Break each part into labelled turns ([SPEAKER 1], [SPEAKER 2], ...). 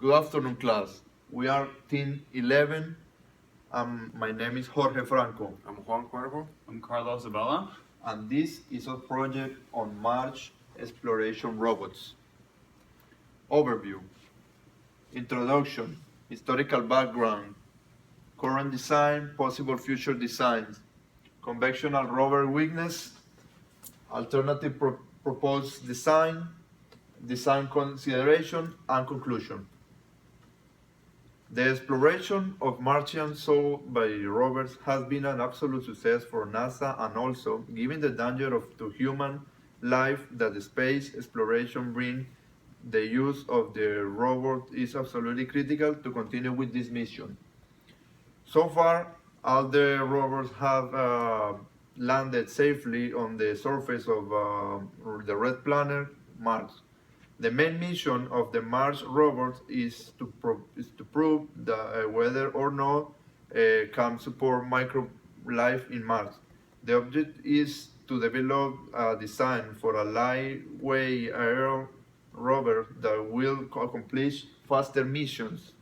[SPEAKER 1] Good afternoon, class. We are Team 11. My name is Jorge Franco.
[SPEAKER 2] I'm Juan Cuervo.
[SPEAKER 3] I'm Carlos Obella.
[SPEAKER 1] And this is a project on Mars exploration robots. Overview. Introduction. Historical background. Current design, possible future designs. Conventional rover weakness. Alternative proposed design. Design consideration and conclusion. The exploration of Martian soil by rovers has been an absolute success for NASA, and also, given the danger to human life that the space exploration brings, the use of the robot is absolutely critical to continue with this mission. So far, all the rovers have landed safely on the surface of the red planet, Mars. The main mission of the Mars rover is to prove that whether or not can support microbe life in Mars. The object is to develop a design for a lightweight aerial rover that will accomplish faster missions.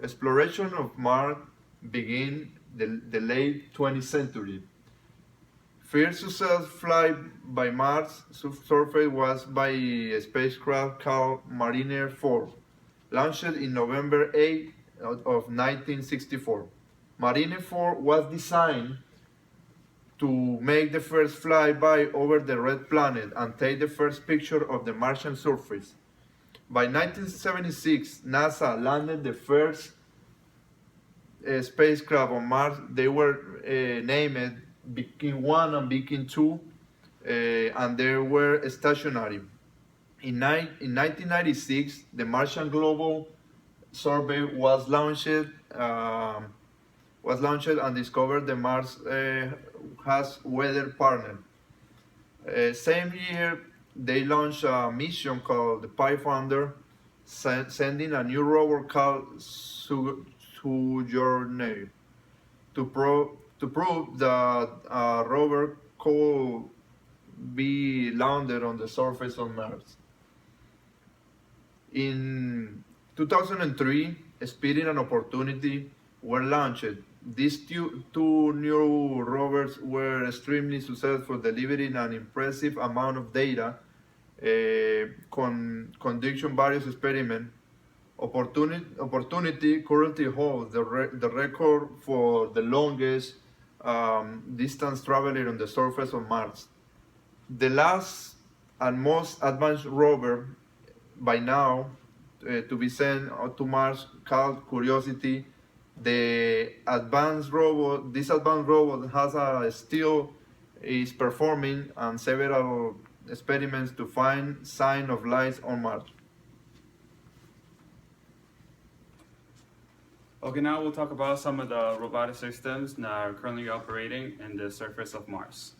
[SPEAKER 1] Exploration of Mars began the late 20th century. First successful flight by Mars surface was by a spacecraft called Mariner 4, launched in November 8 of 1964. Mariner 4 was designed to make the first flyby over the red planet and take the first picture of the Martian surface. By 1976, NASA landed the first spacecraft on Mars. They were named Beacon 1 and Beacon 2, and they were stationary. In 1996, the Martian Global Survey was launched and discovered the Mars has weather pattern. Same year, they launched a mission called the Pathfinder, sending a new rover called Sojourner to prove that a rover could be landed on the surface of Mars. In 2003, Spirit and Opportunity were launched. These two new rovers were extremely successful, delivering an impressive amount of data, conducting various experiments. Opportunity currently holds the record for the longest distance traveler on the surface of Mars. The last and most advanced rover by now to be sent to Mars called Curiosity. This advanced robot is performing and several experiments to find signs of life on Mars.
[SPEAKER 3] Okay, now we'll talk about some of the robotic systems that are currently operating in the surface of Mars.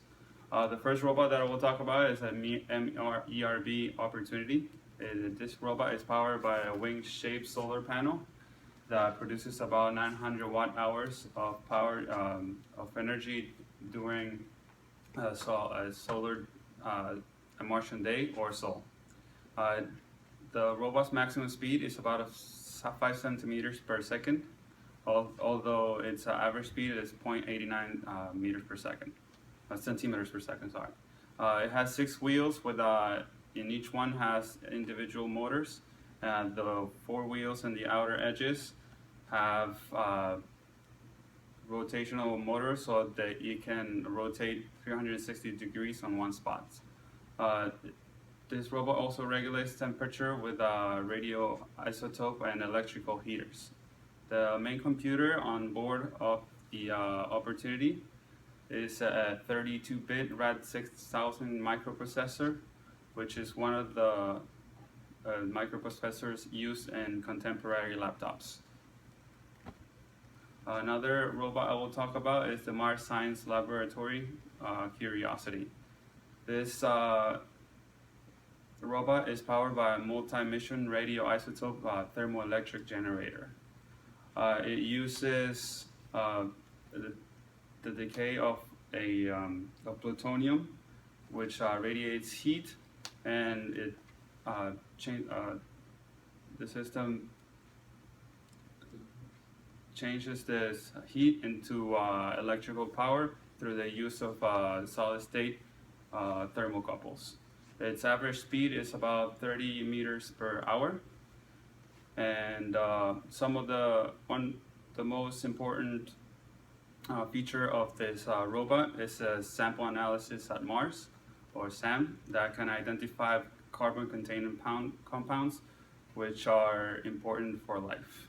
[SPEAKER 3] The first robot that I will talk about is a MERB Opportunity. This robot is powered by a wing-shaped solar panel that produces about 900 watt-hours of power of energy during a solar a Martian day or so. The robot's maximum speed is about 5 centimeters per second, although its average speed is 0.89 meters per second, centimeters per second. Sorry. It has 6 wheels with in each one has individual motors. The 4 wheels and the outer edges have rotational motors so that you can rotate 360 degrees on one spot. This robot also regulates temperature with radio isotope and electrical heaters. The main computer on board of the Opportunity is a 32-bit RAD 6000 microprocessor, which is one of the microprocessors used in contemporary laptops. Another robot I will talk about is the Mars Science Laboratory Curiosity. This robot is powered by a multi-mission radioisotope thermoelectric generator. It uses the decay of plutonium which radiates heat, and it the system changes this heat into electrical power through the use of solid-state thermocouples. Its average speed is about 30 meters per hour, and some of the most important feature of this robot is a sample analysis at Mars, or SAM, that can identify carbon-containing compounds, which are important for life.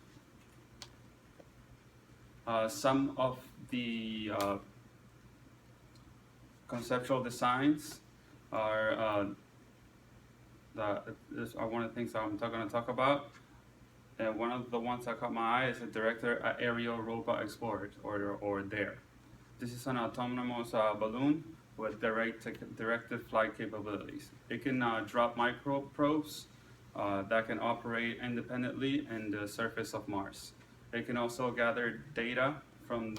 [SPEAKER 3] Some of the conceptual designs are one of the things I'm going to talk about. And one of the ones that caught my eye is the Director Aerial Robot Explorer, or DARE. This is an autonomous balloon with directed flight capabilities. It can drop microprobes that can operate independently in the surface of Mars. It can also gather data from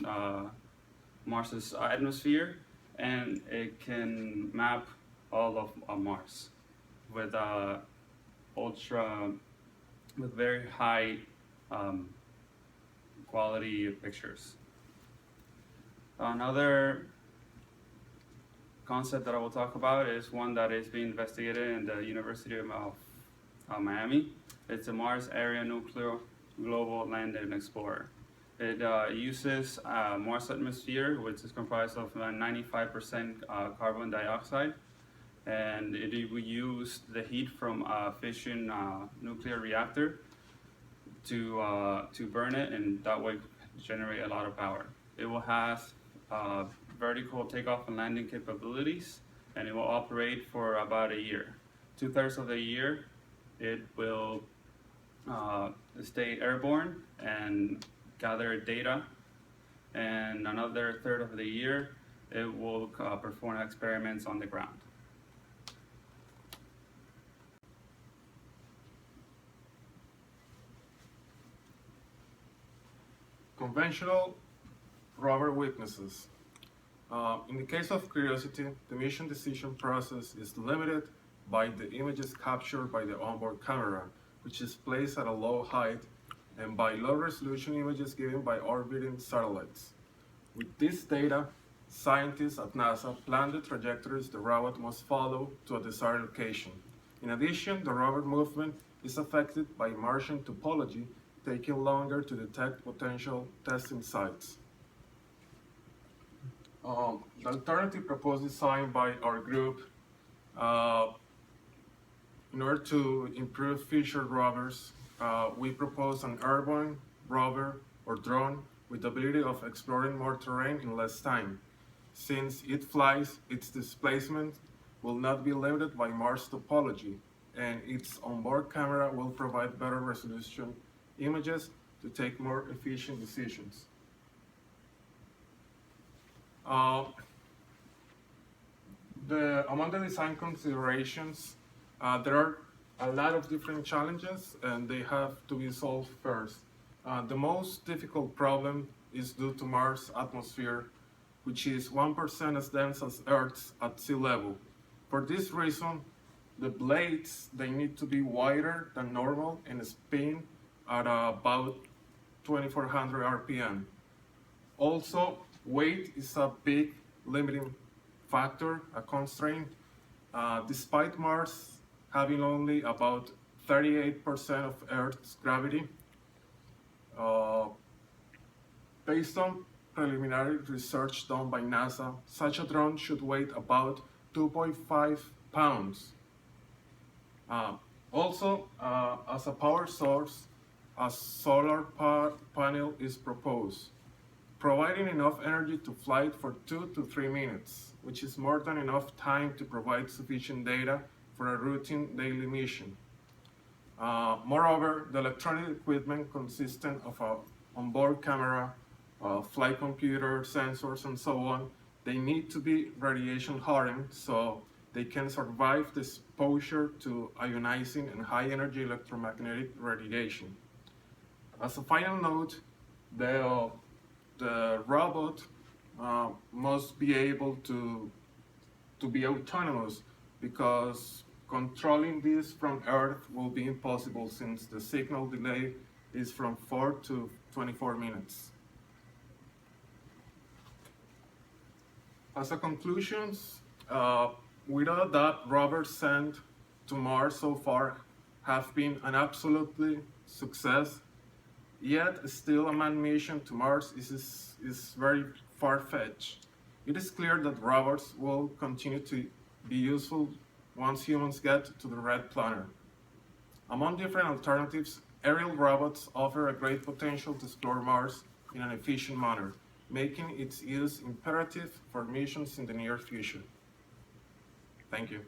[SPEAKER 3] Mars's atmosphere, and it can map all of Mars with very high quality pictures. Another concept that I will talk about is one that is being investigated in the University of Miami. It's a Mars Area Nuclear Global Landing Explorer. It uses Mars atmosphere, which is comprised of 95% carbon dioxide, and it will use the heat from a fission nuclear reactor to burn it, and that way generate a lot of power. It will have vertical takeoff and landing capabilities, and it will operate for about a year. 2/3 of the year, it will stay airborne and gather data, and another third of the year, it will perform experiments on the ground.
[SPEAKER 2] Conventional rover weaknesses. In the case of Curiosity, the mission decision process is limited by the images captured by the onboard camera, which is placed at a low height, and by low-resolution images given by orbiting satellites. With this data, scientists at NASA plan the trajectories the robot must follow to a desired location. In addition, the rover movement is affected by Martian topology, taking longer to detect potential testing sites. The alternative proposed design by our group, in order to improve future rovers, we propose an airborne rover or drone with the ability of exploring more terrain in less time. Since it flies, its displacement will not be limited by Mars topology, and its onboard camera will provide better resolution images to take more efficient decisions. Among the design considerations, there are a lot of different challenges, and they have to be solved first. The most difficult problem is due to Mars' atmosphere, which is 1% as dense as Earth's at sea level. For this reason, the blades, they need to be wider than normal and spin at about 2400 RPM. Also, weight is a big limiting factor, a constraint. Despite Mars having only about 38% of Earth's gravity, based on preliminary research done by NASA, such a drone should weigh about 2.5 pounds. Also, as a power source, a solar panel is proposed, providing enough energy to fly for 2 to 3 minutes, which is more than enough time to provide sufficient data for a routine daily mission. Moreover, the electronic equipment consisting of an onboard camera, flight computer, sensors, and so on, they need to be radiation hardened so they can survive the exposure to ionizing and high energy electromagnetic radiation. As a final note, the robot must be able to to be autonomous, because controlling this from Earth will be impossible since the signal delay is from 4 to 24 minutes. As a conclusion, without that, rovers sent to Mars so far have been an absolutely success. Yet still a manned mission to Mars is very far-fetched. It is clear that rovers will continue to be useful once humans get to the red planet. Among different alternatives, aerial robots offer a great potential to explore Mars in an efficient manner, making its use imperative for missions in the near future. Thank you.